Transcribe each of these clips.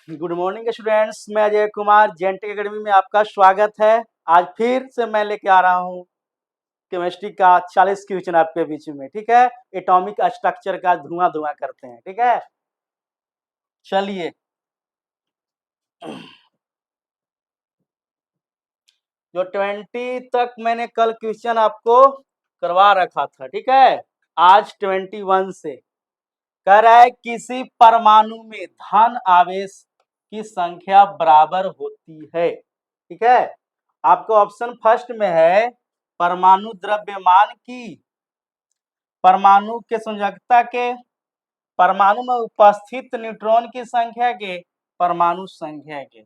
Good morning students, मैं Ajay Kumar जेएनटेक academy में आपका स्वागत है। आज फिर से मैं लेके आ रहा हूँ केमिस्ट्री का 40 क्वेश्चन आपके बीच में। ठीक है, एटॉमिक स्ट्रक्चर का धुआं धुआं करते हैं। ठीक है, चलिए। जो 20 तक मैंने कल क्वेश्चन आपको करवा रखा था, ठीक है, आज 21 से कह रहा है किसी परमाणु में धन आवेश की संख्या बराबर होती है। ठीक है, आपको ऑप्शन फर्स्ट में है परमाणु द्रव्यमान की, परमाणु के संयोजकता के, परमाणु में उपस्थित न्यूट्रॉन की संख्या के, परमाणु संख्या के।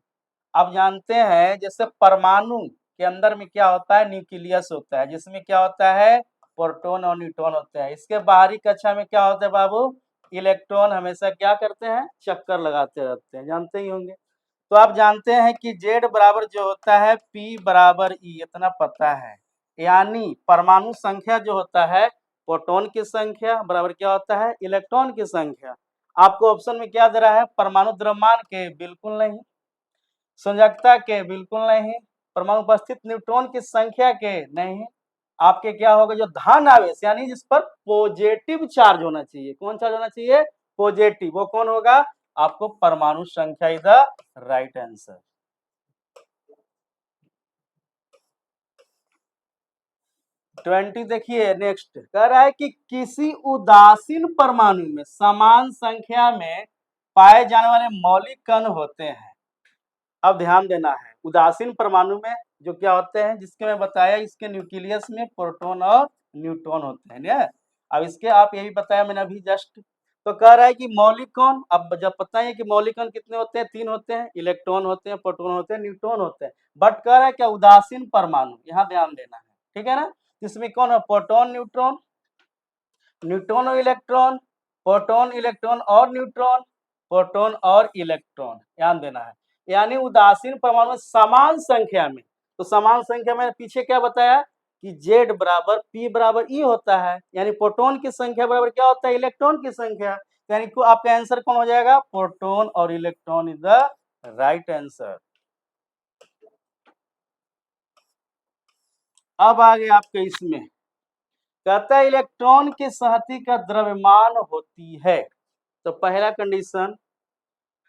आप जानते हैं जैसे परमाणु के अंदर में क्या होता है, न्यूक्लियस होता है, जिसमें क्या होता है, प्रोटॉन और न्यूट्रॉन होते हैं। इसके बाहरी कक्षा में क्या होता है बाबू, इलेक्ट्रॉन हमेशा क्या करते हैं, चक्कर लगाते रहते हैं, जानते ही होंगे। तो आप जानते हैं कि Z बराबर जो होता है P बराबर E, इतना पता है। यानी परमाणु संख्या जो होता है प्रोटॉन की संख्या बराबर क्या होता है, इलेक्ट्रॉन की संख्या। आपको ऑप्शन में क्या दे रहा है, परमाणु द्रव्यमान के, बिल्कुल नहीं। संयोजकता के, बिल्कुल नहीं। परमाणु उपस्थित न्यूट्रॉन की संख्या के, नहीं। आपके क्या होगा, जो धन आवेश यानी जिस पर पॉजिटिव चार्ज होना चाहिए, कौन चार्ज होना चाहिए, पॉजिटिव, वो कौन होगा, आपको परमाणु संख्या is the right answer. Twenty देखिए, नेक्स्ट कह रहा है कि किसी उदासीन परमाणु में समान संख्या में पाए जाने वाले मौलिक कण होते हैं। अब ध्यान देना है, उदासीन परमाणु में जो क्या होते हैं, जिसके मैं बताया, इसके न्यूक्लियस में प्रोटॉन और न्यूट्रॉन होते हैं ना। अब इसके आप ये भी बताया मैंने अभी जस्ट। तो कह रहा है कि मौलिक कण, अब जब पता है कि मौलिक कण कितने होते हैं, 3 होते हैं, इलेक्ट्रॉन होते हैं, प्रोटॉन होते हैं, न्यूट्रॉन होते हैं। बट कह रहा है क्या, उदासीन परमाणु, यहाँ ध्यान देना है, ठीक है ना। इसमें कौन है, प्रोटॉन न्यूट्रॉन, न्यूट्रॉन और इलेक्ट्रॉन, प्रोटॉन इलेक्ट्रॉन और न्यूट्रॉन, प्रोटॉन और इलेक्ट्रॉन, ध्यान देना है। यानी उदासीन परमाणु में समान संख्या में, तो समान संख्या में पीछे क्या बताया कि Z बराबर P बराबर E होता है, यानी प्रोटॉन की संख्या बराबर क्या होता है, इलेक्ट्रॉन की संख्या। यानी आपका आंसर कौन हो जाएगा, प्रोटॉन और electron is the right answer. अब आगे आपके इसमें कहता है इलेक्ट्रॉन की संहति का द्रव्यमान होती है। तो पहला कंडीशन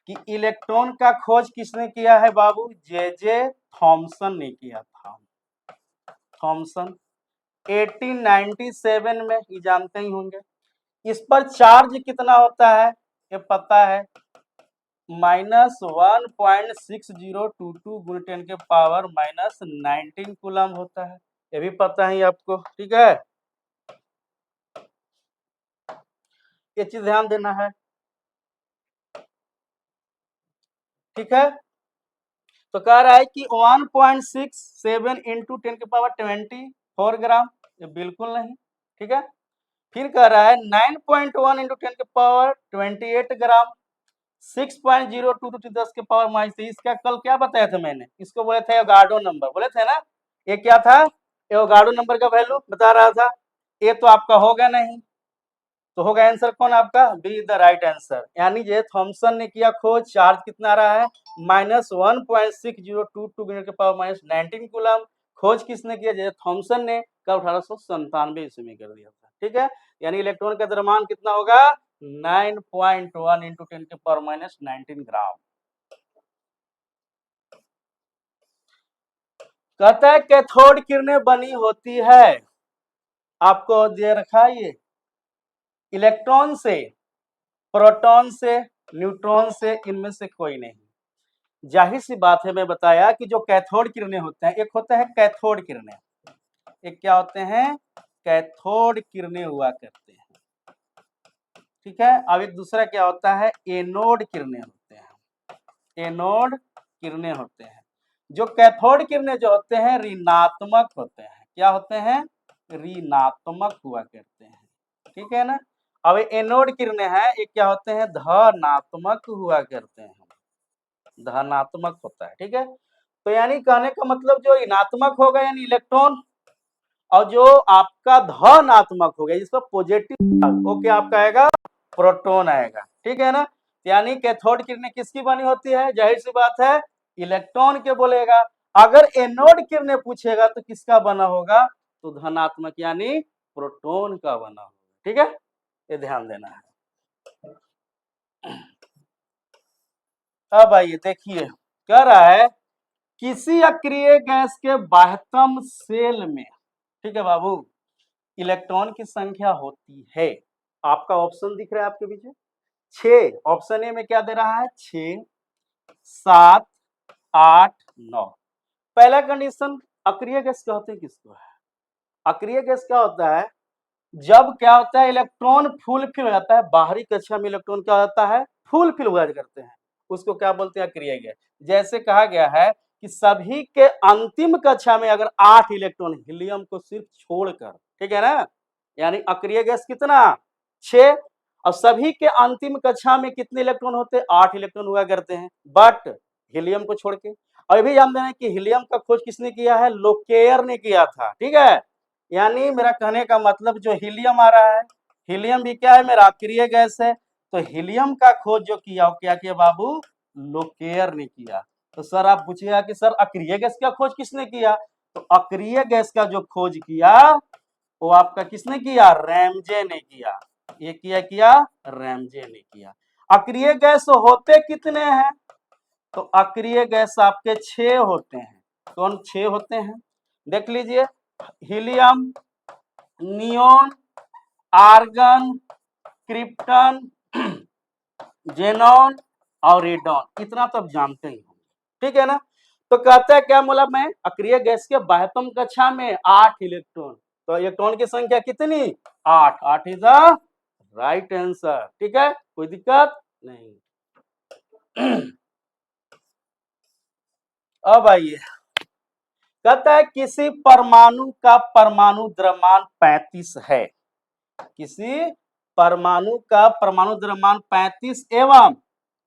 कि इलेक्ट्रॉन का खोज किसने किया है बाबू, जे थॉमसन ने किया था। थॉमसन 1897 में, ये जानते ही होंगे। इस पर चार्ज कितना होता है, ये पता है, -1.6022 गुण 10 के पावर -19 कूलम होता है, ये भी पता है आपको। ठीक है, ये चीज ध्यान देना है। ठीक है, तो कह रहा है कि 1.67 इंटू 10 के पावर 24 ग्राम, ये बिल्कुल नहीं। ठीक है, फिर कह रहा है 9.1 इंटू 10 के पावर 28 ग्राम, 6.02 टू 10 के पावर -3। इसका कल क्या बताया था मैंने, इसको बोले थे एवोगाड्रो नंबर, बोले थे ना। ये क्या था, एवोगाड्रो नंबर का वैल्यू बता रहा था। ये तो आपका होगा नहीं, तो होगा आंसर कौन आपका, बी द राइट आंसर। यानी जे थॉमसन ने किया खोज, चार्ज कितना आ रहा है, -1.6022 के पावर -19 कूलम। खोज किसने किया, जे थॉमसन ने, कब 1897 ईस्वी में कर दिया था। ठीक है, यानी इलेक्ट्रॉन का द्रव्यमान कितना होगा, 9.1 इंटू 10 के पावर -19 ग्राम। कहता है कैथोड किरणें बनी होती है, आपको दे रखा है ये, इलेक्ट्रॉन से, प्रोटॉन से, न्यूट्रॉन से, इनमें से कोई नहीं। जाहिर सी बात है, मैं बताया कि जो कैथोड किरणें होते हैं, एक होता है कैथोड किरणें, एक क्या होते हैं, कैथोड किरणें हुआ करते हैं। ठीक है, अब एक दूसरा क्या होता है, एनोड किरणें होते हैं, एनोड किरणें होते हैं। जो कैथोड किरणें जो होते हैं ऋणात्मक होते हैं, क्या होते हैं, ऋणात्मक हुआ करते हैं। ठीक है ना। अब एनोड किरणें हैं, ये क्या होते हैं, धनात्मक हुआ करते हैं, धनात्मक होता है। ठीक है, तो यानी कहने का मतलब जो ऋणात्मक होगा यानी इलेक्ट्रॉन, और जो आपका धनात्मक हो गया जिसका पॉजिटिव, वो क्या आपका आएगा, प्रोटॉन आएगा। ठीक है ना। यानी कैथोड किरणें किसकी बनी होती है? जाहिर सी बात है इलेक्ट्रॉन के बोलेगा। अगर एनोड किरणें पूछेगा तो किसका बना होगा? तो धनात्मक यानी प्रोटॉन का बना होगा। ठीक है, ये ध्यान देना है। अब आइए देखिए, कह रहा है किसी अक्रिय गैस के बाह्यतम शेल में, ठीक है बाबू, इलेक्ट्रॉन की संख्या होती है, आपका ऑप्शन दिख रहा है आपके पीछे, 6। ऑप्शन ए में क्या दे रहा है? 6, 7, 8, 9। पहला कंडीशन, अक्रिय गैस क्या होते हैं किसको है? अक्रिय गैस क्या होता है? जब क्या होता है, इलेक्ट्रॉन फुल फिल हो जाता है, बाहरी कक्षा में इलेक्ट्रॉन क्या होता है? फुल फिल हुआ करते हैं, उसको क्या बोलते हैं? अक्रिय गैस। जैसे कहा गया है कि सभी के अंतिम कक्षा में अगर 8 इलेक्ट्रॉन, हीलियम को सिर्फ छोड़कर, ठीक है ना, यानी अक्रिय गैस कितना? 6। और सभी के अंतिम कक्षा में कितने इलेक्ट्रॉन होते हैं? 8 इलेक्ट्रॉन हुआ करते हैं, बट हीलियम को छोड़ के। और भी जानते हैं कि हीलियम का खोज किसने किया है? लोकेयर ने किया था। ठीक है, यानी मेरा कहने का मतलब जो हीलियम आ रहा है, हीलियम भी क्या है? मेरा अक्रिय गैस है। तो हीलियम का खोज जो किया, वो क्या किया बाबू? लोकेयर ने किया। तो सर आप पूछिएगा कि सर अक्रिय गैस का खोज किसने किया? तो अक्रिय गैस का जो खोज किया वो आपका किसने किया? रैमजे ने किया। ये किया रैमजे ने किया। अक्रिय गैस होते कितने हैं? तो अक्रिय गैस आपके 6 होते हैं। कौन 6 होते हैं? देख लीजिए, helium, neon, argon, krypton, xenon और रेडॉन, इतना तो आप जानते ही होंगे। ठीक है ना? तो कहता है क्या बोला मैं? अक्रिय गैस के बाह्यतम कक्षा में 8 इलेक्ट्रॉन। तो इलेक्ट्रॉन की संख्या कितनी? 8। 8 इज द राइट आंसर। ठीक है, कोई दिक्कत नहीं। अब आइए, कहता है किसी परमाणु का परमाणु द्रव्यमान 35 है। किसी परमाणु का परमाणु द्रव्यमान 35 एवं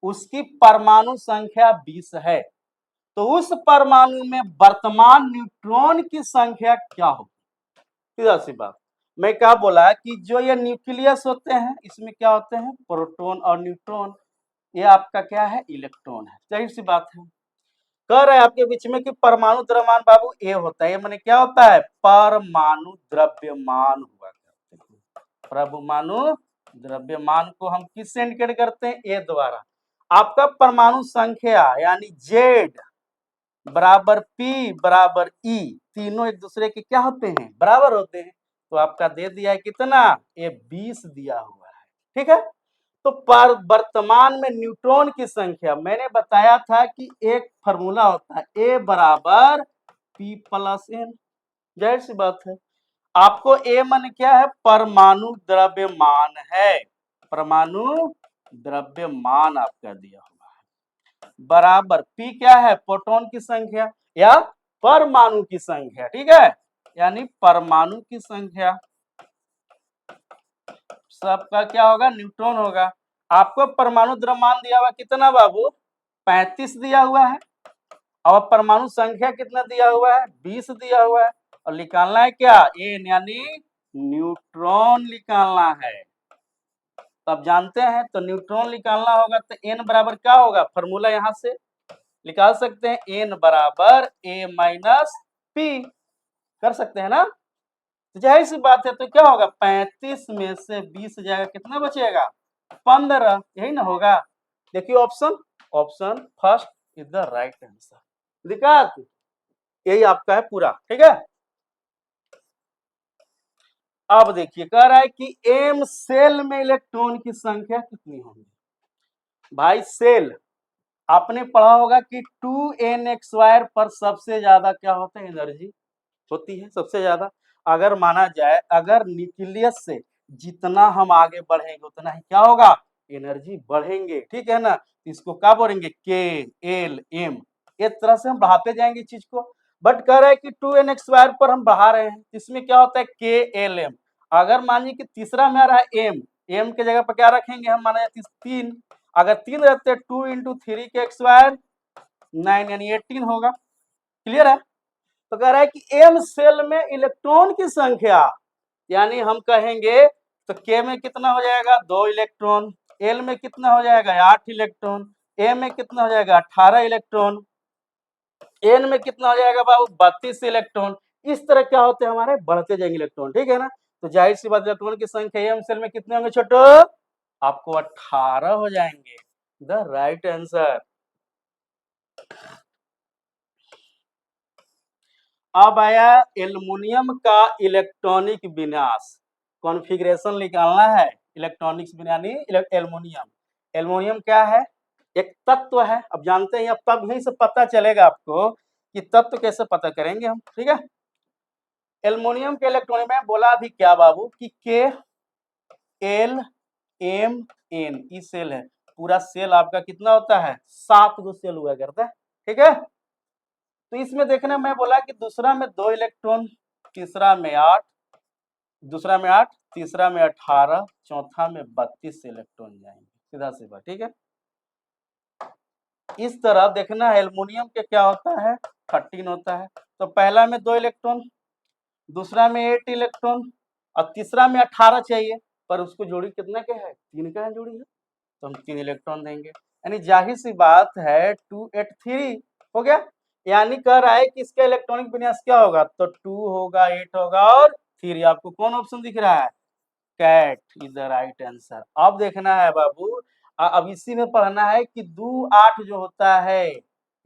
उसकी परमाणु संख्या 20 है, तो उस परमाणु में वर्तमान न्यूट्रॉन की संख्या क्या होगी? सीधा सी बात, मैं क्या बोला कि जो ये न्यूक्लियस होते हैं, इसमें क्या होते हैं? प्रोटॉन और न्यूट्रॉन। ये आपका क्या है? इलेक्ट्रॉन है। जाहिर सी बात है। कह रहे हैं आपके बीच में कि परमाणु द्रव्यमान बाबू ए होता है। ये माने क्या होता है? परमाणु द्रव्यमान हुआ करते हैं। परमाणु द्रव्यमान को हम किससे इंडिकेट करते हैं? ए द्वारा। आपका परमाणु संख्या यानी जेड बराबर पी बराबर ई, तीनों एक दूसरे के क्या होते हैं? बराबर होते हैं। तो आपका दे दिया है कितना? ये 20 दिया हुआ है। ठीक है, तो पर वर्तमान में न्यूट्रॉन की संख्या मैंने बताया था कि एक फॉर्मूला होता है, ए बराबर पी प्लस एन। जाहिर सी बात है, आपको ए मन क्या है? परमाणु द्रव्यमान है। परमाणु द्रव्यमान आपका दिया हुआ है, बराबर पी क्या है? प्रोटॉन की संख्या या परमाणु की संख्या। ठीक है, यानी परमाणु की संख्या, सबका क्या होगा? न्यूट्रॉन होगा। आपको परमाणु द्रव्यमान दिया हुआ कितना बाबू? 35 दिया हुआ है, और परमाणु संख्या कितना दिया हुआ है? 20 दिया हुआ है। और निकालना है क्या? एन यानी न्यूट्रॉन निकालना है। तो आप जानते हैं, तो न्यूट्रॉन निकालना होगा तो एन बराबर क्या होगा? फॉर्मूला यहां से निकाल सकते हैं, एन बराबर ए माइनस पी, कर सकते हैं ना? तो जाहिर सी बात है, तो क्या होगा? 35 में से 20 जाएगा, कितना बचेगा? 15। यही ना होगा? देखिए option, option first is the right answer. दिक्कत यही आपका है पूरा। ठीक है, अब देखिए, कह रहा है कि एम सेल में इलेक्ट्रॉन की संख्या कितनी होगी? भाई सेल आपने पढ़ा होगा कि 2n² पर सबसे ज्यादा क्या होता है? एनर्जी होती है सबसे ज्यादा। अगर माना जाए, अगर न्यूक्लियस से जितना हम आगे बढ़ेंगे उतना ही क्या होगा? एनर्जी बढ़ेंगे। ठीक है ना? इसको क्या बोलेंगे? के एल एम, इस तरह से हम बढ़ाते जाएंगे चीज को। बट कह रहा है कि 2n² पर हम बढ़ा रहे हैं, इसमें क्या होता है? के एल एम। अगर मानिए कि तीसरा में आ रहा है एम, एम के जगह पर क्या रखेंगे हम? माना 3, अगर 3 रहते 2 × 3 के स्क्वायर 9 यानी 18 होगा। क्लियर है? तो कह रहा है कि एम सेल में इलेक्ट्रॉन की संख्या, यानी हम कहेंगे तो के में कितना हो जाएगा? 2 इलेक्ट्रॉन। एल में कितना हो जाएगा 8 इलेक्ट्रॉन, ए में कितना हो जाएगा 18 इलेक्ट्रॉन, एन में कितना हो जाएगा बाबू 32 इलेक्ट्रॉन। इस तरह क्या होते हैं हमारे बढ़ते जाएंगे इलेक्ट्रॉन, ठीक है ना। तो जाहिर सी बात इलेक्ट्रॉन की संख्या एम सेल में कितने होंगे छोटो, आपको 18 हो जाएंगे, द राइट आंसर। अब आया एल्युमिनियम का इलेक्ट्रॉनिक विन्यास, कॉन्फ़िगरेशन निकालना है इलेक्ट्रॉनिक्स यानी एल्युमिनियम। एल्युमिनियम क्या है, एक तत्व है, अब जानते हैं, अब तब यहीं से पता चलेगा आपको कि तत्व कैसे पता करेंगे हम, ठीक है। एल्युमिनियम के इलेक्ट्रॉनिक में बोला अभी क्या बाबू कि K L M N E shell है, पूरा सेल आपका कितना होता है 7 गो सेल हुआ करता है, ठीक है। तो इसमें देखना मैं बोला कि दूसरा में 2 इलेक्ट्रॉन, तीसरा में 8, दूसरा में 8, तीसरा में 18, चौथा में 32 इलेक्ट्रॉन जाएंगे, सीधा सीधा, ठीक है। इस तरह देखना एल्युमिनियम के क्या होता है 13 होता है, तो पहला में 2 इलेक्ट्रॉन, दूसरा में 8 इलेक्ट्रॉन और तीसरा में 18 चाहिए, पर उसको जोड़ी कितना के है 3 का है जोड़ी है, तो हम 3 इलेक्ट्रॉन देंगे, यानी जाहिर सी बात है 2 8 3 हो गया। यानी कह रहा है कि इसका इलेक्ट्रॉनिक विन्यास क्या होगा, तो 2 होगा 8 होगा और 3। आपको कौन ऑप्शन दिख रहा है, cat is the right answer. अब देखना है बाबू, अब इसी में पढ़ना है कि 2 8 जो होता है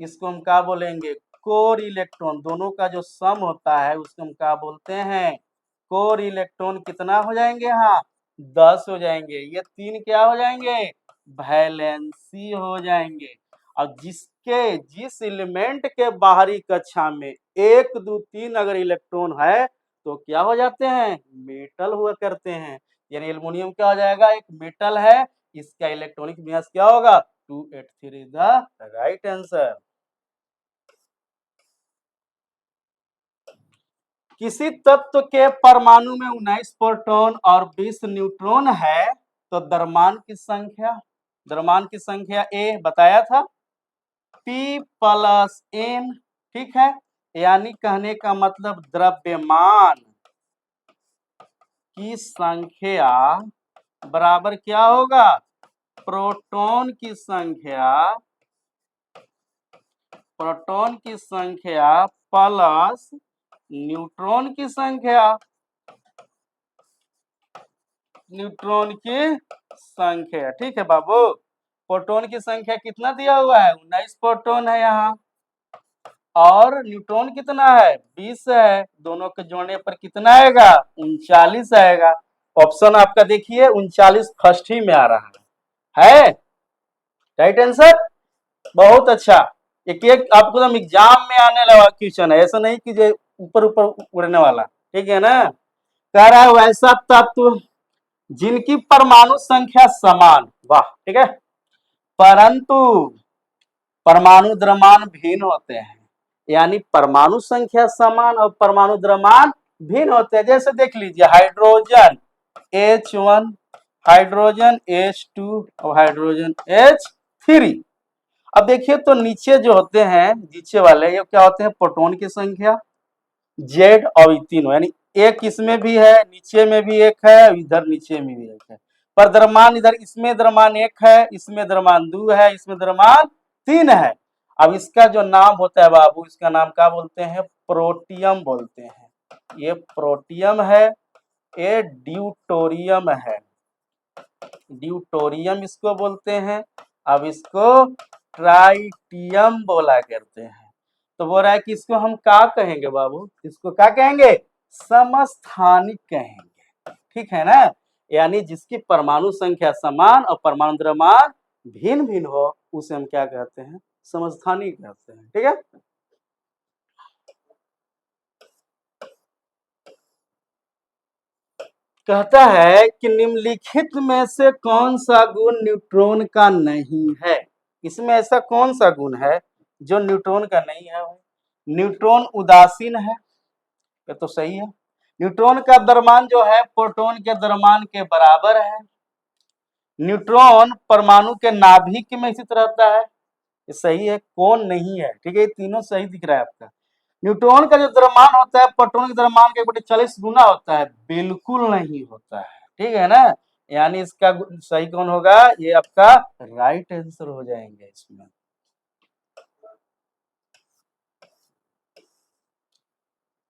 इसको हम क्या बोलेंगे, कोर इलेक्ट्रॉन, दोनों का जो सम होता है उसको हम क्या बोलते हैं, कोर इलेक्ट्रॉन कितना हो जाएंगे, हाँ 10 हो जाएंगे, ये 3 क्या हो जाएंगे, वैलेंसी हो जाएंगे। और जिस एलिमेंट के बाहरी कक्षा में 1 2 3 अगर इलेक्ट्रॉन है तो क्या हो जाते हैं, मेटल हुआ करते हैं, यानी एल्युमिनियम क्या हो जाएगा, एक मेटल है, इसका इलेक्ट्रॉनिक विन्यास क्या होगा 283 द राइट आंसर। किसी तत्व के परमाणु में 19 प्रोटॉन और 20 न्यूट्रॉन है तो द्रव्यमान की संख्या ए बताया था P प्लस N, ठीक है, यानी कहने का मतलब द्रव्यमान की संख्या बराबर क्या होगा, प्रोटॉन की संख्या प्लस न्यूट्रॉन की संख्या, ठीक है बाबू। प्रोटॉन की संख्या कितना दिया हुआ है 19 प्रोटॉन है यहाँ, और न्यूट्रॉन कितना है 20 है, दोनों के जोड़ने पर कितना आएगा 39 आएगा। ऑप्शन आपका देखिए 39 फर्स्ट ही में आ रहा है राइट आंसर, बहुत अच्छा। एक आपको तो एग्जाम में आने लगा क्वेश्चन है, ऐसा नहीं कि जो ऊपर ऊपर उड़ने वाला, ठीक है ना। कह रहा है वैसा तत्व जिनकी परमाणु संख्या समान, वाह ठीक है, परंतु परमाणु द्रव्यमान भिन्न होते हैं, यानी परमाणु संख्या समान और परमाणु द्रव्यमान भिन्न होते हैं। जैसे देख लीजिए हाइड्रोजन H1, हाइड्रोजन H2 और हाइड्रोजन H3। अब देखिए तो नीचे जो होते हैं नीचे वाले ये क्या होते हैं, प्रोटॉन की संख्या Z और तीनों, यानी एक इसमें भी है, नीचे में भी एक है, इधर नीचे में भी एक है, पर द्रव्यमान इधर इसमें द्रव्यमान 1 है, इसमें द्रव्यमान 2 है, इसमें द्रव्यमान 3 है। अब इसका जो नाम होता है बाबू, इसका नाम क्या बोलते हैं, प्रोटियम बोलते हैं। ये प्रोटियम है, ये ड्यूटोरियम है, ड्यूटोरियम इसको बोलते हैं। अब इसको ट्राइटियम बोला करते हैं। तो बोल रहा है कि इसको हम क्या कहेंगे बाबू, इसको क्या कहेंगे, समस्थानिक कहेंगे, ठीक है ना, यानी जिसकी परमाणु संख्या समान और परमाणु द्रव्यमान भिन्न भिन्न हो उसे हम क्या कहते हैं, समस्थानिक कहते हैं, ठीक है। कहता है कि निम्नलिखित में से कौन सा गुण न्यूट्रॉन का नहीं है, इसमें ऐसा कौन सा गुण है जो न्यूट्रॉन का नहीं है। न्यूट्रॉन उदासीन है, ये तो सही है। न्यूट्रॉन का द्रव्यमान जो है प्रोटॉन के द्रव्यमान के बराबर है। न्यूट्रॉन परमाणु के नाभिक में स्थित रहता है, ये सही है। कौन नहीं है, ठीक है, ये तीनों सही दिख रहा है आपका। न्यूट्रॉन का जो द्रव्यमान होता है प्रोटॉन के द्रव्यमान के 40 गुना होता है, बिल्कुल नहीं होता है, ठीक है ना, यानी इसका सही कौन होगा, ये आपका राइट आंसर हो जाएंगे इसमें।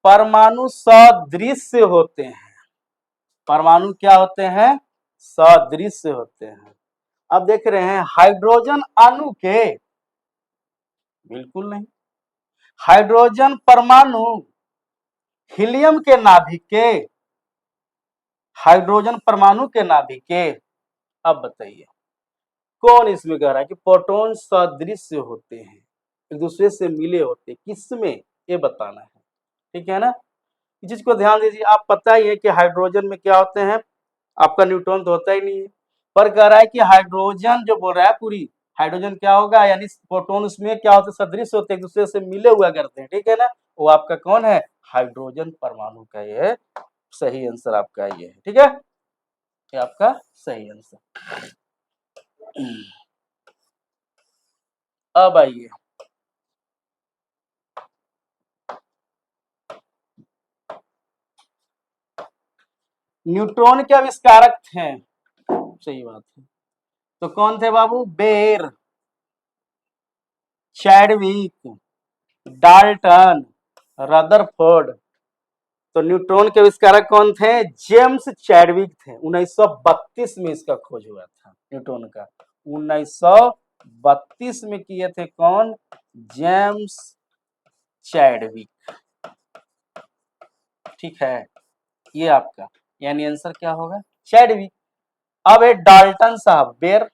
परमाणु सदृश्य होते हैं, परमाणु क्या होते हैं, सदृश्य होते हैं। अब देख रहे हैं हाइड्रोजन अणु के, बिल्कुल नहीं। हाइड्रोजन परमाणु हीलियम के नाभिक के, हाइड्रोजन परमाणु के नाभिक के। अब बताइए कौन इसमें कह रहा है कि प्रोटॉन सदृश्य होते हैं, एक दूसरे से मिले होते हैं, किसमें, ये बताना है, ठीक है ना। इस चीज को ध्यान दीजिए, आप पता ही है कि हाइड्रोजन में क्या होते हैं, आपका न्यूट्रॉन तो होता ही नहीं है, पर कह रहा है कि हाइड्रोजन जो बोल रहा है पूरी हाइड्रोजन क्या होगा, यानी प्रोटॉन उसमें क्या होते हैं, सदृश होते हैं, एक दूसरे से मिले हुआ करते हैं, ठीक है ना। वो आपका कौन है, हाइड्रोजन परमाणु का ये सही आंसर आपका ये है, ठीक है, ये आपका सही आंसर। अब आइए न्यूट्रॉन के आविष्कारक थे, सही बात है, तो कौन थे बाबू, बेर, चैडविक, डाल्टन, रदरफोर्ड। तो न्यूट्रॉन के आविष्कारक कौन थे, जेम्स चैडविक थे। 1932 में इसका खोज हुआ था न्यूट्रॉन का, 1932 में किए थे कौन, जेम्स चैडविक, ठीक है, ये आपका यानी आंसर क्या होगा, चैडविक। अब एक डाल्टन साहब, बेर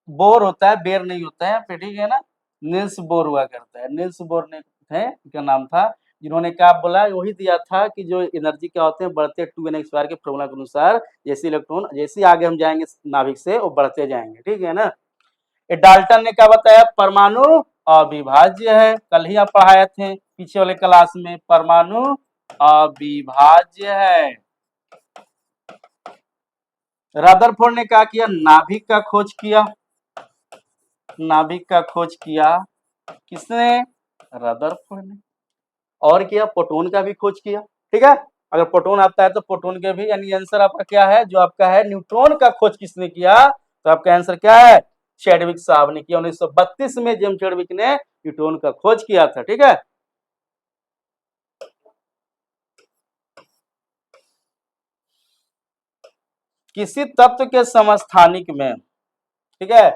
बोर होता है, बेर नहीं होता है, ठीक है ना, नील्स बोर हुआ करता है, नील्स बोर ने थे, क्या नाम था, जिन्होंने क्या बोला, वही दिया था कि जो एनर्जी क्या होते हैं, बढ़ते 2n स्क्वायर के फॉर्मूला के अनुसार, जैसे इलेक्ट्रॉन जैसे आगे हम जाएंगे नाभिक से वो बढ़ते जाएंगे, ठीक है ना। ये डाल्टन ने क्या बताया, परमाणु अविभाज्य है, कल ही आप पढ़ाए थे पीछे वाले क्लास में, परमाणु अविभाज्य है। रदरफोर्ड ने क्या किया, नाभिक का खोज किया, नाभिक का खोज किया किसने, रदरफोर्ड ने, और किया प्रोटॉन का भी खोज किया, ठीक है। अगर प्रोटॉन आता है तो प्रोटॉन के भी, यानी आंसर आपका क्या है, जो आपका है न्यूट्रॉन का खोज किसने किया, तो आपका आंसर क्या है, चैडविक साहब ने किया। 1932 में जेम्स चैडविक ने न्यूट्रॉन का खोज किया था, ठीक है। किसी तत्व के समस्थानिक में, ठीक है,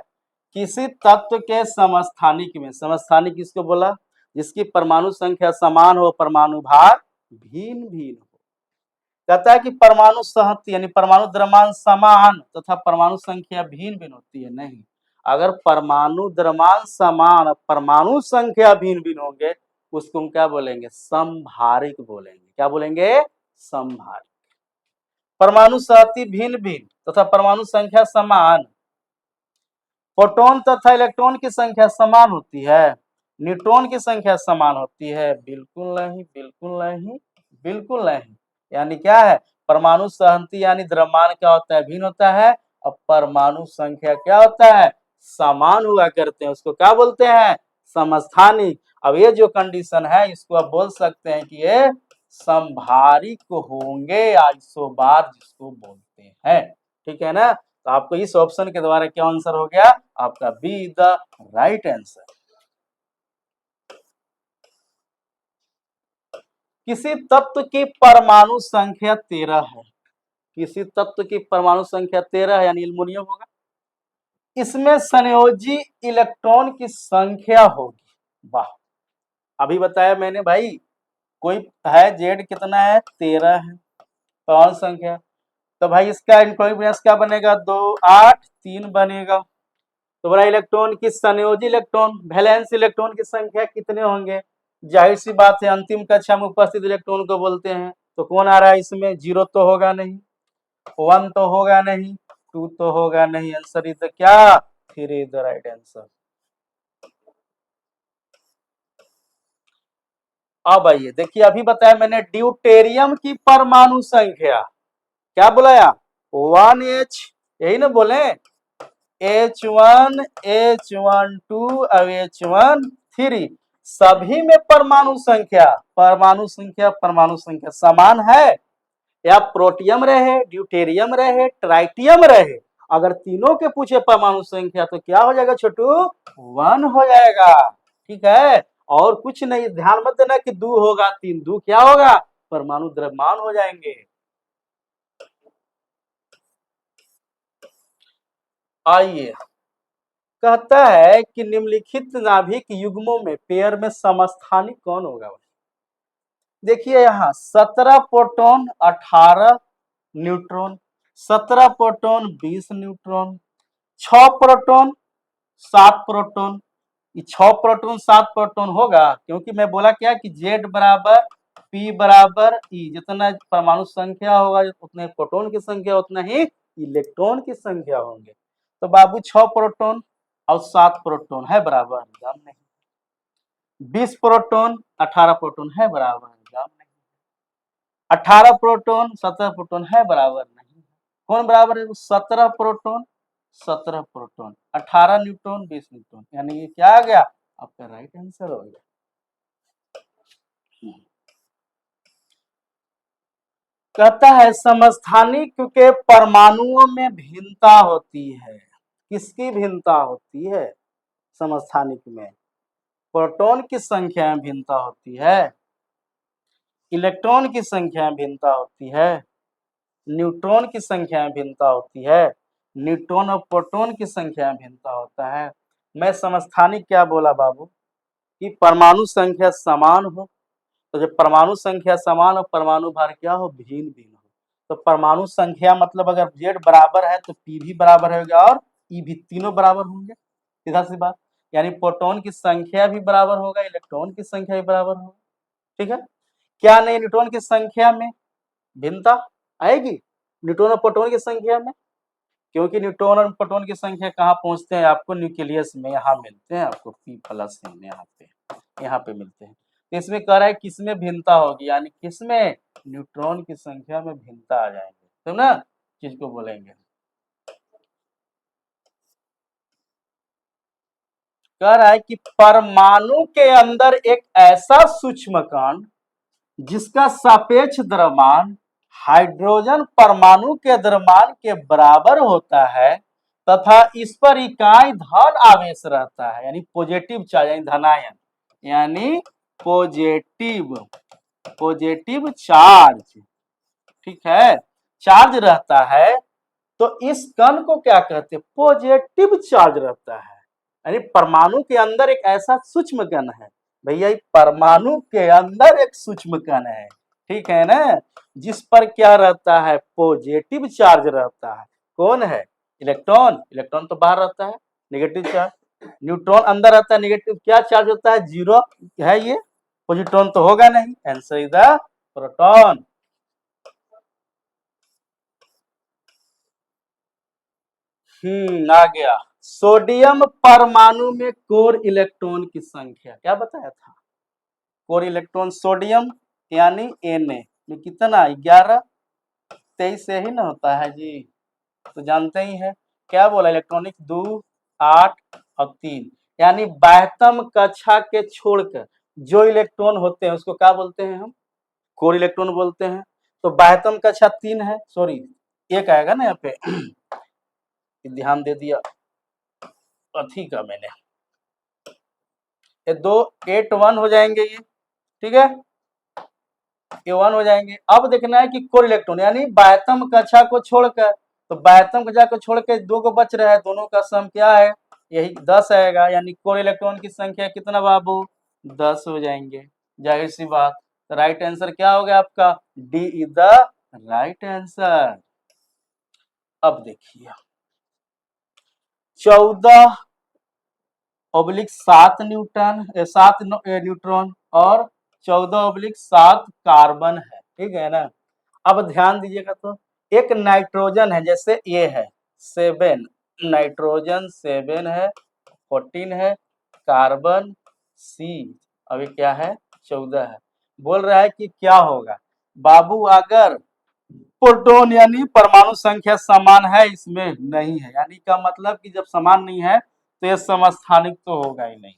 किसी तत्व के समस्थानिक में, समस्थानिक किसको बोला, जिसकी परमाणु संख्या समान हो, परमाणु भार भिन्न भिन्न हो। कहता है कि परमाणु सहती यानी परमाणु द्रव्यमान समान तथा परमाणु संख्या भिन्न भिन्न होती है, नहीं, अगर परमाणु द्रव्यमान समान परमाणु संख्या भिन्न भिन्न होंगे उसको हम क्या बोलेंगे, समभारिक बोलेंगे, क्या बोलेंगे, समभारिक। परमाणु सहती भिन्न भिन्न तथा परमाणु संख्या समान, प्रोटॉन तथा इलेक्ट्रॉन की संख्या समान होती है, न्यूट्रॉन की संख्या समान होती है, बिल्कुल नहीं, बिल्कुल नहीं, बिल्कुल नहीं। यानी क्या है, परमाणु सहंती यानी द्रव्यमान क्या होता है, भिन्न होता है, और परमाणु संख्या क्या होता है, समान हुआ करते हैं, उसको क्या बोलते हैं, समस्थानिक। अब ये जो कंडीशन है इसको आप बोल सकते हैं कि ये समभारिक होंगे, आइसोबार जिसको बोलते हैं, ठीक है ना। तो आपको इस ऑप्शन के द्वारा क्या आंसर हो गया, आपका बी द राइट आंसर। किसी तत्व की परमाणु संख्या 13 है, किसी तत्व की परमाणु संख्या 13 है यानी एल्युमिनियम होगा, इसमें संयोजी इलेक्ट्रॉन की संख्या होगी, वाह, अभी बताया मैंने भाई, कोई है जेड कितना है, 13 है परमाणु संख्या, तो भाई इसका इलेक्ट्रॉनिक विन्यास क्या बनेगा, 2 8 3 बनेगा। तो बड़ा इलेक्ट्रॉन की संयोजी इलेक्ट्रॉन वैलेंस इलेक्ट्रॉन की संख्या कितने होंगे, जाहिर सी बात है अंतिम कक्षा में उपस्थित इलेक्ट्रॉन को बोलते हैं, तो कौन आ रहा है इसमें, 0 तो होगा नहीं, 1 तो होगा नहीं, 2 तो होगा नहीं, आंसर इज क्या, 3 इज द राइट आंसर। अब आइए देखिए, अभी बताया मैंने ड्यूटेरियम की परमाणु संख्या, क्या बुलाया, 1H, यही ना बोले, H1 H12 अब H13, सभी में परमाणु संख्या, परमाणु संख्या समान है, या प्रोटियम रहे, ड्यूटेरियम रहे, ट्राइटियम रहे, अगर तीनों के पूछे परमाणु संख्या तो क्या हो जाएगा छोटू? 1 हो जाएगा। ठीक है, और कुछ नहीं, ध्यान मत देना कि 2 होगा, 3 2 क्या होगा? परमाणु द्रव्यमान हो जाएंगे। आइए, कहता है कि निम्नलिखित नाभिक युग्मों में पेयर में समस्थानिक कौन होगा? देखिए यहाँ 17 proton 18 neutron, 17 proton 20 neutron, 6 proton 7 proton. ये 6 प्रोटॉन 7 प्रोटॉन होगा, क्योंकि मैं बोला क्या कि Z बराबर P बराबर E, जितना परमाणु संख्या होगा उतने प्रोटॉन की संख्या उतना ही इलेक्ट्रॉन की संख्या होंगे। तो बाबू 6 प्रोटॉन और 7 प्रोटॉन है बराबर? जान नहीं। 20 प्रोटॉन 18 प्रोटॉन है बराबर? जान नहीं। 18 प्रोटॉन 17 प्रोटॉन है बराबर? नहीं। कौन बराबर है? 17 प्रोटॉन 17 प्रोटॉन, 18 न्यूट्रॉन 20 न्यूट्रॉन, यानी ये क्या आ गया? आपका राइट आंसर हो गया। कहता है समस्थानिक के परमाणुओं में भिन्नता होती है। किसकी भिन्नता होती है? समस्थानिक में प्रोटॉन की संख्या में भिन्नता होती है, इलेक्ट्रॉन की संख्या में भिन्नता होती है, न्यूट्रॉन की संख्या में भिन्नता होती है, न्यूट्रॉन और प्रोटॉन की संख्या में भिन्नता होता है। मैं समस्थानिक क्या बोला बाबू? कि परमाणु संख्या समान हो, तो जब परमाणु संख्या समान हो, परमाणु भार क्या हो? भिन्न भिन्न हो। तो परमाणु संख्या मतलब अगर Z बराबर है तो P भी बराबर होगा और E भी, तीनों बराबर होंगे, सीधा सी बात। यानी प्रोटॉन की संख्या भी बराबर होगा, इलेक्ट्रॉन की संख्या भी बराबर होगा। ठीक है, क्या नहीं? न्यूट्रॉन की संख्या में भिन्नता आएगी, न्यूट्रॉन और प्रोटॉन की संख्या में, क्योंकि न्यूट्रॉन और प्रोटॉन की संख्या कहाँ पहुंचते हैं? आपको न्यूक्लियस में यहाँ मिलते हैं, आपको P+ यहाँ पे मिलते हैं। तो इसमें कह रहा है किसमें भिन्नता होगी, यानी किसमें? न्यूट्रॉन की संख्या में भिन्नता आ जाएंगे, तो ना चीज को बोलेंगे। कह रहा है कि परमाणु के अंदर एक ऐसा सूक्ष्म कण जिसका सापेक्ष द्रव्यमान हाइड्रोजन परमाणु के द्रव्यमान के बराबर होता है तथा इस पर इकाई धन आवेश रहता है, यानी पॉजिटिव चार्ज, यानी धनायन, यानी पॉजिटिव चार्ज। ठीक है, चार्ज रहता है, तो इस कण को क्या कहते हैं? पॉजिटिव चार्ज रहता है। यानी परमाणु के अंदर एक ऐसा सूक्ष्म कण है, भैया परमाणु के अंदर एक सूक्ष्म कण है, ठीक है ना, जिस पर क्या रहता है? पॉजिटिव चार्ज रहता है। कौन है? इलेक्ट्रॉन। इलेक्ट्रॉन तो बाहर रहता है, नेगेटिव चार्ज। न्यूट्रॉन अंदर रहता है, नेगेटिव। क्या चार्ज होता है? 0 है ये, पॉजिट्रॉन तो होगा नहीं। Answer is the proton. आ गया। सोडियम परमाणु में कोर इलेक्ट्रॉन की संख्या क्या बताया था? कोर इलेक्ट्रॉन सोडियम यानी Na में कितना? 11 23 से ही ना होता है जी, तो जानते ही है। क्या बोला? इलेक्ट्रॉनिक 2 8 और 3, यानी बाह्यतम कक्षा के छोड़कर जो इलेक्ट्रॉन होते हैं उसको क्या बोलते हैं? हम कोर इलेक्ट्रॉन बोलते हैं। तो बाह्यतम कक्षा 3 है, सॉरी 1 आएगा ना यहाँ पे ध्यान दे दिया अथी का मैंने, ये 2 8 1 हो जाएंगे ये, ठीक है, ये 1 हो जाएंगे। अब देखना है कि कोर इलेक्ट्रॉन यानी बाह्यतम कक्षा को छोड़कर, तो बाह्यतम कक्षा को छोड़कर 2 को बच रहा है, दोनों का सम क्या है? यही 10 आएगा, यानी कोर इलेक्ट्रॉन की संख्या कितना बाबू? 10 हो जाएंगे, जाहिर सी बात। तो राइट आंसर क्या हो गया आपका? D is the right answer. अब देखिए 14/7 न्यूट्रॉन और 14/7 कार्बन है, ठीक है ना। अब ध्यान दीजिएगा, तो एक नाइट्रोजन है, जैसे ये है 7, नाइट्रोजन 7 है, 14 है, कार्बन C अभी क्या है? 14 है। बोल रहा है कि क्या होगा बाबू अगर प्रोटॉन यानी परमाणु संख्या समान है, इसमें नहीं है, यानी का मतलब कि जब समान नहीं है तो ये समस्थानिक तो होगा ही नहीं।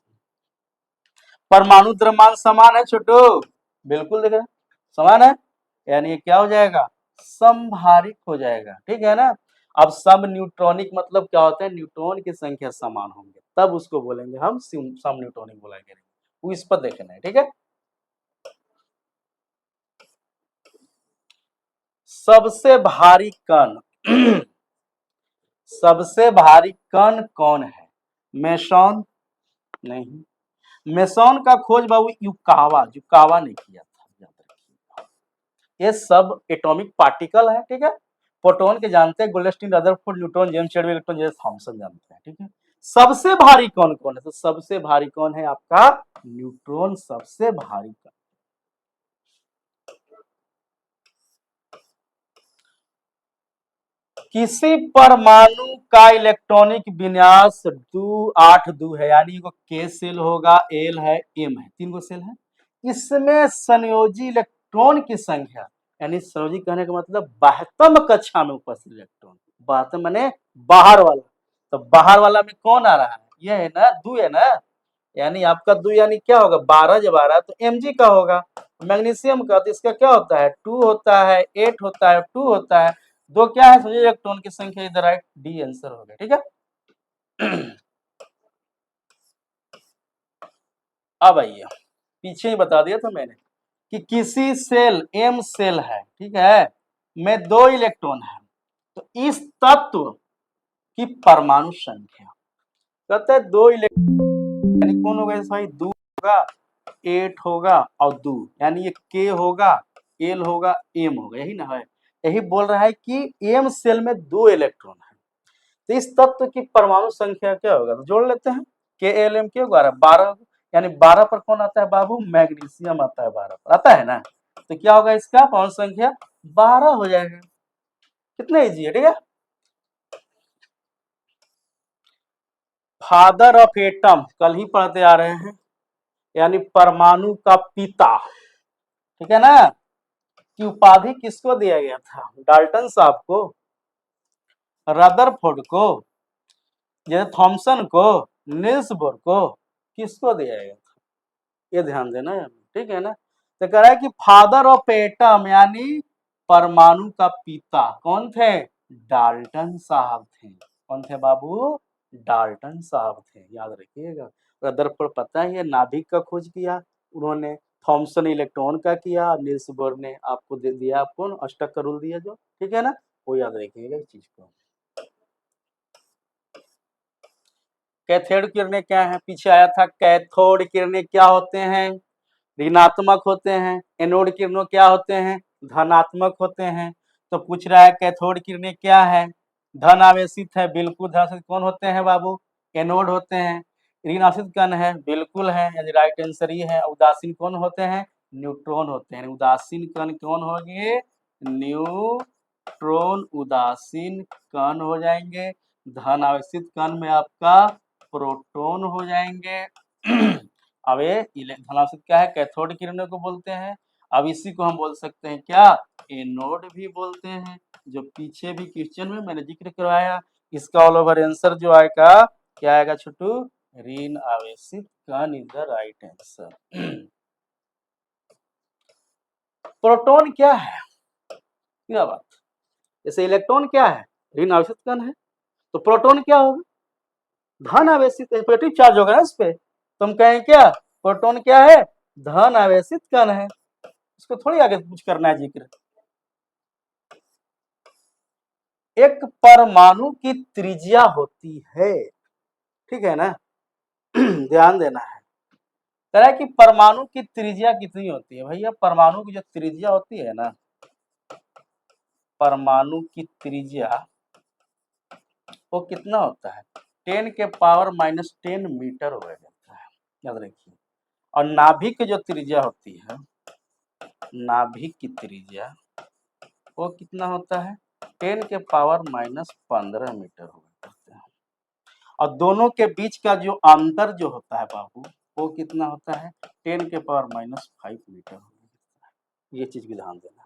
परमाणु द्रव्यमान समान है छोटू, बिल्कुल देख रहे समान है, यानी ये क्या हो जाएगा? समभारिक हो जाएगा, ठीक है ना। अब सम न्यूट्रॉनिक मतलब क्या होता है, न्यूट्रॉन की संख्या समान होंगे तब उसको बोलेंगे हम सम न्यूट्रॉनिक बोला करेंगे, वो इस पर देखना है, ठीक है। सबसे भारी कण सबसे भारी कण कौन है, मेसॉन नहीं, मेसॉन का खोज बाबू युकावा ने किया था, याद रखिएगा। ये सब एटॉमिक पार्टिकल है, ठीक है। प्रोटॉन के जानते हैं Goldstein, Rutherford, neutron, James Chadwick, electron, James Thompson जानते हैं, ठीक है। सबसे भारी कौन कौन है, तो सबसे भारी कौन है आपका न्यूट्रॉन, सबसे भारी कौन। किसी परमाणु का इलेक्ट्रॉनिक विन्यास 8 2 है, यानी को के सेल होगा, एल है, एम है, 3 गो सेल है। इसमें संयोजी इलेक्ट्रॉन की संख्या, यानी संयोजी कहने का मतलब 72 कक्षा में उपस्थित इलेक्ट्रॉन, 72 माने बाहर वाला, तो बाहर वाला में कौन आ रहा है, ये है ना, 2 है ना, यानी आपका 2 यानी क्या होगा, 12 जब आ रहा है तो Mg का होगा। मैग्नीशियम का तो इसका क्या होता है, 2 होता है, 8 होता है, 2 होता है, 2 क्या है, सोचिए इलेक्ट्रॉन की संख्या, इधर राइट, डी आंसर हो गया, ठीक है। अब आइए, पीछे ही बता दिया था मैंने कि किसी सेल एम सेल है, ठीक है, में 2 इलेक्ट्रॉन है, तो इस तत्व की परमाणु संख्या, कहते हैं 2 इलेक्ट्रॉन, यानी कौन होगा भाई, 2 होगा, 8 होगा और 2, यानी ये के होगा, एल होगा, एम होगा, यही ना है। यही बोल रहा है कि एम सेल में 2 इलेक्ट्रॉन है, तो इस तत्व की परमाणु संख्या क्या होगा, तो जोड़ लेते हैं, के एल एम के 12, यानी 12 पर कौन आता है बाबू, मैग्नीशियम आता है, 12 पर आता है ना, तो क्या होगा इसका परमाणु संख्या 12 हो जाएगा। कितना इजी है, ठीक है। फादर ऑफ एटम कल ही पढ़ते आ रहे हैं, यानी परमाणु का पिता, ठीक है ना, की उपाधि किसको दिया गया था, डाल्टन साहब को, रदरफोर्ड को, जैसे थॉमसन को, नील्स बोर को, किसको दिया गया था, ये ध्यान देना है, ठीक है ना। तो कह रहा है कि फादर ऑफ एटम यानी परमाणु का पिता कौन थे, डाल्टन साहब थे, कौन थे बाबू, डाल्टन साहब थे, याद रखिएगा। रदरफोर्ड पता ही है, नाभिक का खोज किया उन्होंने, थॉमसन इलेक्ट्रॉन का किया, नील्स बोर ने आपको दे दिया, आपको अष्टक का रूल दिया जो, ठीक है ना, वो याद रखिएगा इस चीज को। कैथोड किरणें क्या है, पीछे आया था, कैथोड किरणें क्या होते हैं, ऋणात्मक होते हैं, एनोड किरणों क्या होते हैं, धनात्मक होते हैं। तो पूछ रहा है कैथोड किरणें क्या है, धन आवेशित है, बिल्कुल धन आवेशित कौन होते हैं बाबू, एनोड होते हैं। ऋण आवेशित कण है, बिल्कुल है, यानी राइट आंसर ही है। उदासीन कौन होते हैं, न्यूट्रॉन होते हैं, उदासीन कण कौन होंगे, न्यूट्रॉन उदासीन कण हो जाएंगे। धन आवेशित कण में आपका प्रोटॉन हो जाएंगे। अब ये धनावेशित क्या है, कैथोड किरणों को बोलते हैं। अब इसी को हम बोल सकते हैं क्या, एनोड भी बोलते हैं, जो पीछे भी क्वेश्चन में मैंने जिक्र करवाया। इसका ऑल ओवर आंसर जो आएगा, क्या आएगा छोटू, ऋण आवेशित कण is the right answer. Proton क्या है, क्या बात, जैसे इलेक्ट्रॉन क्या है, ऋण आवेशित कण है, तो प्रोटॉन क्या होगा, धन आवेशित पॉजिटिव चार्ज होगा ना इस पे, तो हम कहें क्या, प्रोटॉन क्या है, धन आवेशित कण है। इसको थोड़ी आगे कुछ करना है जिक्र। एक परमाणु की त्रिज्या होती है, ठीक है ना, ध्यान देना है। कह रहा है कि परमाणु की त्रिज्या कितनी होती है, भैया परमाणु की जो त्रिज्या होती है ना, परमाणु की त्रिज्या वो कितना होता है, 10 के पावर -10 मीटर हो जाता है, याद रखिए। और नाभिक की जो त्रिज्या होती है, नाभिक की त्रिज्या वो कितना होता है, 10 के पावर -15 मीटर हो जाता है। और दोनों के बीच का जो अंतर जो होता है बाबू, वो कितना होता है, 10 के पावर -5 मीटर हो जाता है। ये चीज भी ध्यान देना।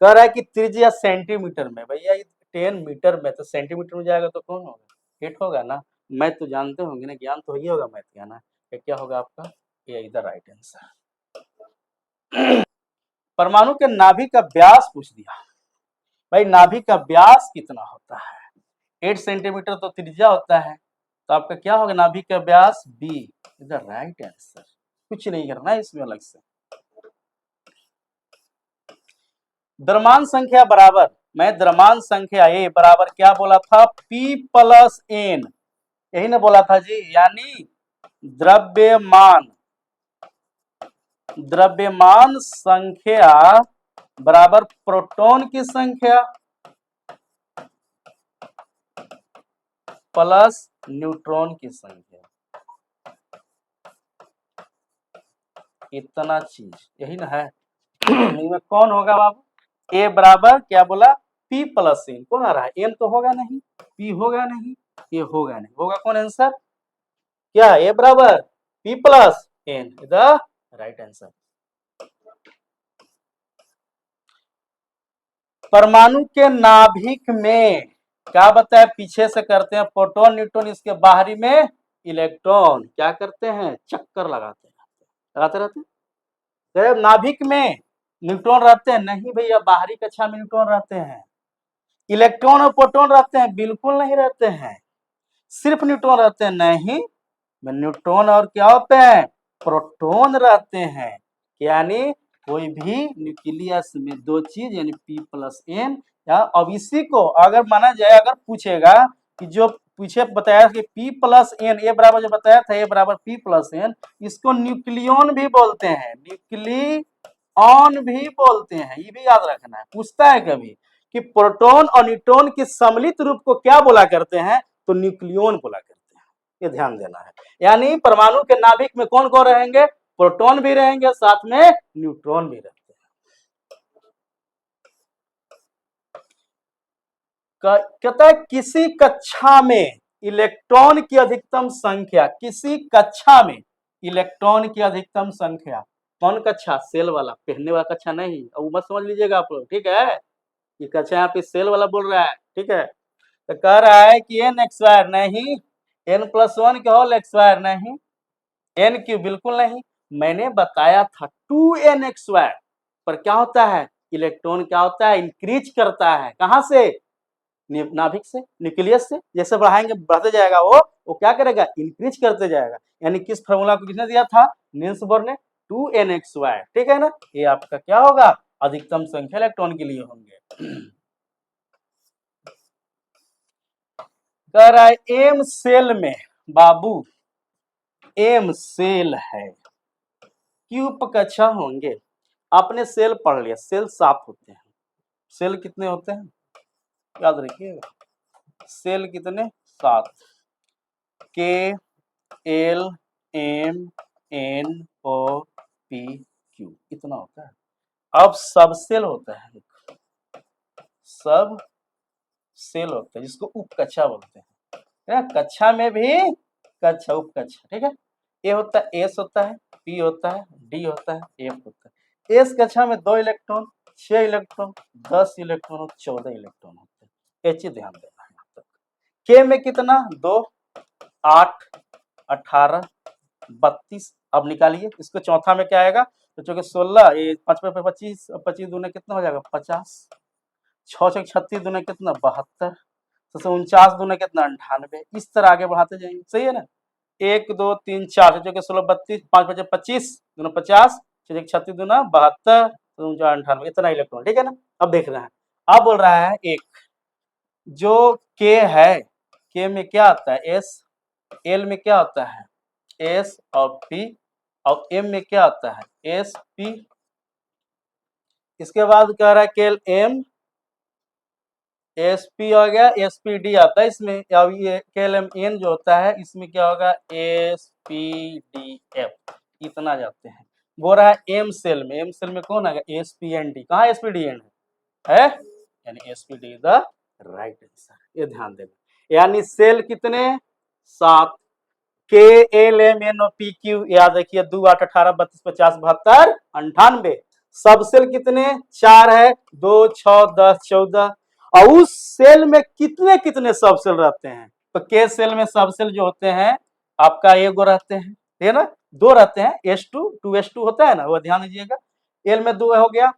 कह रहा है कि त्रिज्या सेंटीमीटर में, भैया 10 मीटर में, तो सेंटीमीटर में जाएगा तो कौन होगा, फीट होगा ना। मैथ तो जानते होंगे ना, ज्ञान तो ही होगा मैथ का ना, क्या होगा आपका, ये इधर राइट आंसर। परमाणु के नाभिक का व्यास पूछ दिया, भाई नाभिक का व्यास कितना होता है? 8 सेंटीमीटर तो त्रिज्या होता है, तो आपका क्या होगा नाभिक का व्यास B is the right answer. कुछ नहीं करना है इसमें अलग से। द्रव्यमान संख्या बराबर, मैं द्रव्यमान संख्या ए बराबर क्या बोला था? P प्लस एन, यही ना बोला था जी, यानी द्रव्यमान द्रव्यमान संख्या बराबर प्रोटॉन की संख्या प्लस न्यूट्रॉन की संख्या, इतना चीज यही ना है। इनमें कौन होगा बाबू? ए बराबर क्या बोला? P प्लस एन, कौन आ रहा है? एन तो होगा नहीं, P होगा नहीं, ये होगा नहीं, होगा कौन आंसर? क्या ए बराबर P plus N the right answer. परमाणु के नाभिक में क्या बताया? पीछे से करते हैं प्रोटॉन न्यूट्रॉन, इसके बाहरी में इलेक्ट्रॉन क्या करते हैं? चक्कर लगाते रहते हैं। नाभिक में न्यूट्रॉन रहते हैं? नहीं भैया, बाहरी कक्षा में न्यूट्रॉन रहते हैं। इलेक्ट्रॉन और प्रोटॉन रहते हैं? बिल्कुल नहीं रहते हैं। सिर्फ न्यूट्रॉन रहते हैं? नहीं, न्यूट्रॉन और क्या होते हैं? प्रोटॉन रहते हैं। यानी कोई भी न्यूक्लियस में दो चीज यानी P प्लस एन, या अब इसी को अगर माना जाए, अगर पूछेगा कि जो पीछे बताया कि P प्लस एन, ए बराबर जो बताया था ए बराबर P प्लस एन, इसको न्यूक्लियन भी बोलते हैं, न्यूक्लियन भी बोलते हैं, ये भी याद रखना है। पूछता है कभी कि प्रोटॉन और न्यूट्रॉन के सम्मिलित रूप को क्या बोला करते हैं? तो न्यूक्लियन बोला करते हैं, ये ध्यान देना है। यानी परमाणु के नाभिक में कौन कौन रहेंगे? प्रोटॉन भी रहेंगे, साथ में न्यूट्रॉन भी रहते हैं। कहता है किसी कक्षा में इलेक्ट्रॉन की अधिकतम संख्या, किसी कक्षा में इलेक्ट्रॉन की अधिकतम संख्या, कौन कक्षा? सेल वाला, पहनने वाला कक्षा नहीं, अब मत समझ लीजिएगा आप लोग, ठीक है? ये कक्षा यहाँ पे सेल वाला बोल रहा है, ठीक है? तो कह रहा है कि एन एक्सवायर नहीं, एन प्लस वन के होल एक्सवायर नहीं, एन क्यूब बिल्कुल नहीं। मैंने बताया था 2n एक्सवायर पर क्या होता है? इलेक्ट्रॉन क्या होता है? इंक्रीज करता है। कहां से? नाभिक से, न्यूक्लियस से। जैसे बढ़ाएंगे बढ़ते जाएगा, वो क्या करेगा? इंक्रीज करते जाएगा। यानी किस फार्मूला को किसने दिया था? निल्स बोर ने, 2n एक्सवायर, ठीक है ना? ये आपका क्या होगा? अधिकतम संख्या इलेक्ट्रॉन के लिए होंगे। कह रहा है एम सेल में, बाबू एम सेल है, क्यूब कक्षा होंगे। आपने सेल पढ़ लिया, सेल 7 होते हैं। सेल कितने होते हैं याद रखिएगा, सेल कितने? 7, K L M N O P Q, इतना होता है। अब सब सेल होता है, सब सेल होता है जिसको उप कक्षा बोलते हैं। कक्षा में भी कक्षा, उप कक्षा, ठीक है? ए होता है, एस होता है, पी होता है, डी होता है, एफ होता है। एस कक्षा में 2 इलेक्ट्रॉन, 6 इलेक्ट्रॉन, 10 इलेक्ट्रॉन और 14 इलेक्ट्रॉन होते हैं। ये चीज ध्यान देना है यहाँ तक। के में कितना? 2, 8, 18, 32। अब निकालिए इसको, चौथा में क्या आएगा? तो चूंकि 16, ये 5 पे 25, 25 दूने कितना हो जाएगा? 50, 6 से 36 दूने कितना? 72, 49 दूने कितना? 98। इस तरह आगे बढ़ाते जाएंगे, सही है ना? 1 2 3 4 जो कि 16 32, 5 बचे 25 दूना 50, 6 36 दूना 72, 98, इतना इलेक्ट्रॉन, ठीक है ना? अब देख रहे हैं, अब बोल रहा है एक जो के है, के में क्या आता है? एस, एल में क्या आता है? एस और पी, और एम में क्या आता है? S P. इसके बाद कह रहा है केल एम, एस पी हो गया, एस पी डी आता है इसमें। अब ये केल एम एन जो होता है इसमें क्या होगा? एस पी डी एफ, इतना जाते हैं। बोल रहा है एम सेल में, एम सेल में कौन आएगा? S P N D. कहाँ एस पी डी एन है? यानी S P D is the right answer, ये ध्यान देना। यानी सेल कितने? 7, K L M N O P Q, याद रखिए 2 8 18 32 50 72 98। सब सेल कितने? 4 है, 2 6 10 14। और उस सेल में कितने कितने सब सेल रहते हैं? तो के सेल में सब सेल जो होते हैं आपका एगो रहते हैं, है ना? 2 रहते हैं, S2 2S2 होता है ना, वो ध्यान दीजिएगा। एल में 2 हो गया,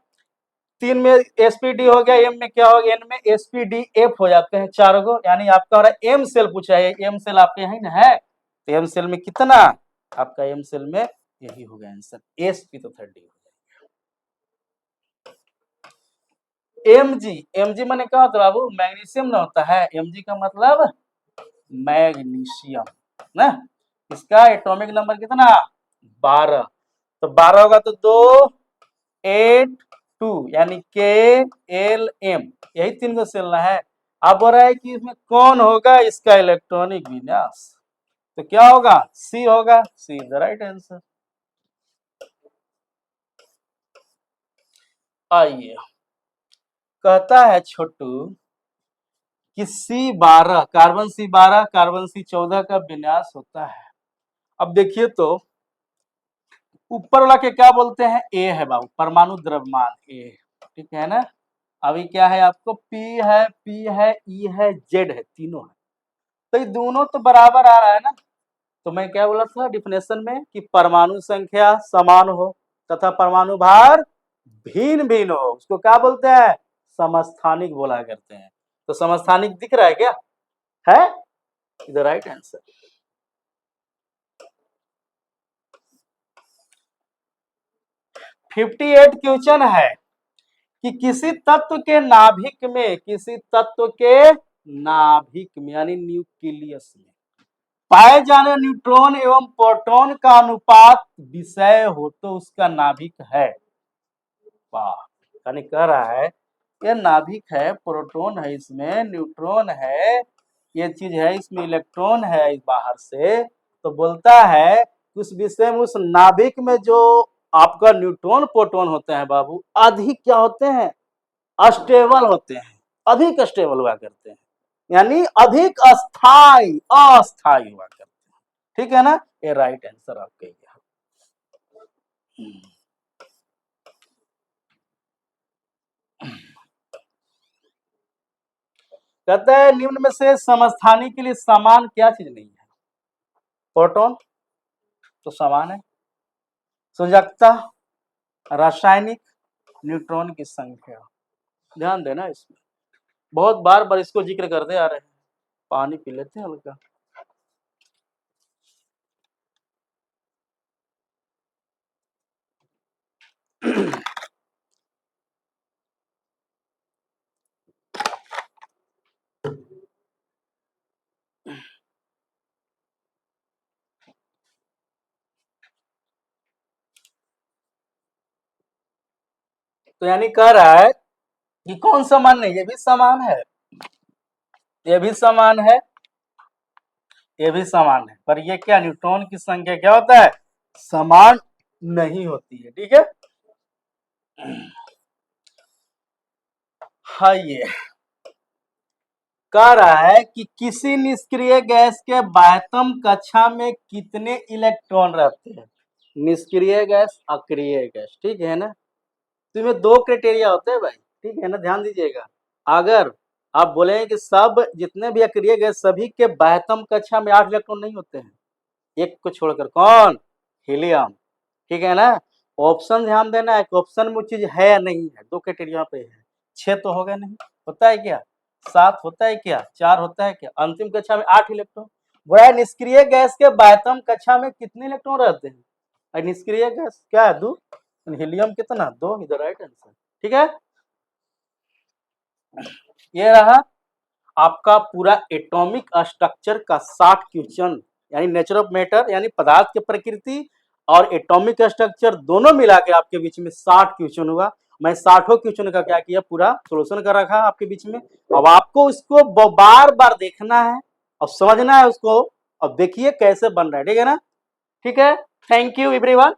तीन में sp_d हो गया, m में क्या हो गया, n में sp_d_f हो जाते हैं चारों को, यानी आपका हो रहा है m सेल पूछा है, m सेल आपके यहीं ना है, तो m सेल में कितना, आपका m सेल में यही होगा आंसर, sp तो 30 हो जाएगा। mg माने क्या होता है बाबू, मैग्नीशियम ना होता है, mg का मतलब मैग्नीशियम ना, इसका एटॉमिक नंबर कितना, 12, तो 12 होगा तो 2 8 2 यानी KLM, यही तीन को सेल है। अब बोल रहा है कि इसमें कौन होगा इसका इलेक्ट्रॉनिक विन्यास, तो क्या होगा, सी होगा, सी इज द राइट आंसर। आइए, कहता है छोटू कि C12 carbon C12 carbon C14 का विन्यास होता है। अब देखिए तो ऊपर वाला के क्या बोलते हैं, ए है बाबू, परमाणु द्रव्यमान ए, ठीक है ना। अभी क्या है आपको, पी है ई है जेड है, तीनों है, तो ये दोनों तो बराबर आ रहा है ना, तो मैं क्या बोला था डिफिनेशन में कि परमाणु संख्या समान हो तथा परमाणु भार भिन्न भिन्न हो, उसको क्या बोलते हैं, समस्थानिक बोला करते हैं। तो समस्थानिक दिख रहा है क्या, है, is the right answer. Fifty eight question है कि किसी तत्व के नाभिक में, किसी तत्व के नाभिक में यानी न्यूक्लियस में पाए जाने न्यूट्रॉन एवं प्रोटॉन का अनुपात विषय हो तो उसका नाभिक है। वाह, यानी कह रहा है ये नाभिक है, प्रोटॉन है, इसमें न्यूट्रॉन है, ये चीज है, इसमें इलेक्ट्रॉन है बाहर से, तो बोलता है उस विषय में, उस नाभिक में जो आपका न्यूट्रॉन प्रोटॉन होते हैं बाबू, अधिक क्या होते हैं, अस्टेबल होते हैं, अधिक स्टेबल हुआ करते हैं, यानी अधिक अस्थाई अस्थाई हुआ करते हैं, ठीक है ना, ये राइट आंसर आपके यहाँ। कहता है निम्न में से समस्थानी के लिए समान क्या चीज नहीं है, प्रोटॉन तो समान है, सुजकता, रासायनिक, न्यूट्रॉन की संख्या, ध्यान देना इसमें, बहुत बार बार इसको जिक्र करते आ रहे हैं। पानी पी लेते हैं हल्का। तो यानी कह रहा है कि कौन समान नहीं, ये भी समान है, ये भी समान है, ये भी समान है, पर ये क्या, न्यूट्रॉन की संख्या क्या होता है, समान नहीं होती है, ठीक है। हाँ, ये कह रहा है कि किसी निष्क्रिय गैस के बाह्यतम कक्षा में कितने इलेक्ट्रॉन रहते हैं, निष्क्रिय गैस अक्रिय गैस, ठीक है ना, तो इसमें दो क्राइटेरिया होते हैं भाई, ठीक है ना, ध्यान दीजिएगा। अगर आप बोले कि सब जितने भी अक्रिय गैस सभी के बाह्यतम कक्षा में 8 इलेक्ट्रॉन नहीं होते हैं, एक को छोड़कर, कौन, हीलियम, ठीक है ना। ऑप्शन ध्यान देना है, ऑप्शन में चीज है या नहीं है, दो क्राइटेरिया पे है, 6 तो होगा नहीं, होता है क्या, 7 होता है क्या, 4 होता है क्या, अंतिम कक्षा में 8 इलेक्ट्रॉन। वह निष्क्रिय गैस के बाह्यतम कक्षा में कितने इलेक्ट्रॉन रहते हैं, और निष्क्रिय गैस क्या है, 2, हीलियम कितना, 2, इधर राइट आंसर, ठीक है। ये रहा आपका पूरा एटॉमिक स्ट्रक्चर का 60 क्वेश्चन, यानी नेचर ऑफ मैटर यानी पदार्थ की प्रकृति और एटॉमिक स्ट्रक्चर दोनों मिला के आपके बीच में 60 क्वेश्चन हुआ। मैं 60 क्वेश्चन का क्या किया, पूरा सोल्यूशन कर रखा आपके बीच में। अब आपको इसको बार बार देखना है और समझना है उसको, अब देखिए कैसे बन रहा है, ठीक है ना, ठीक है। Thank you everyone.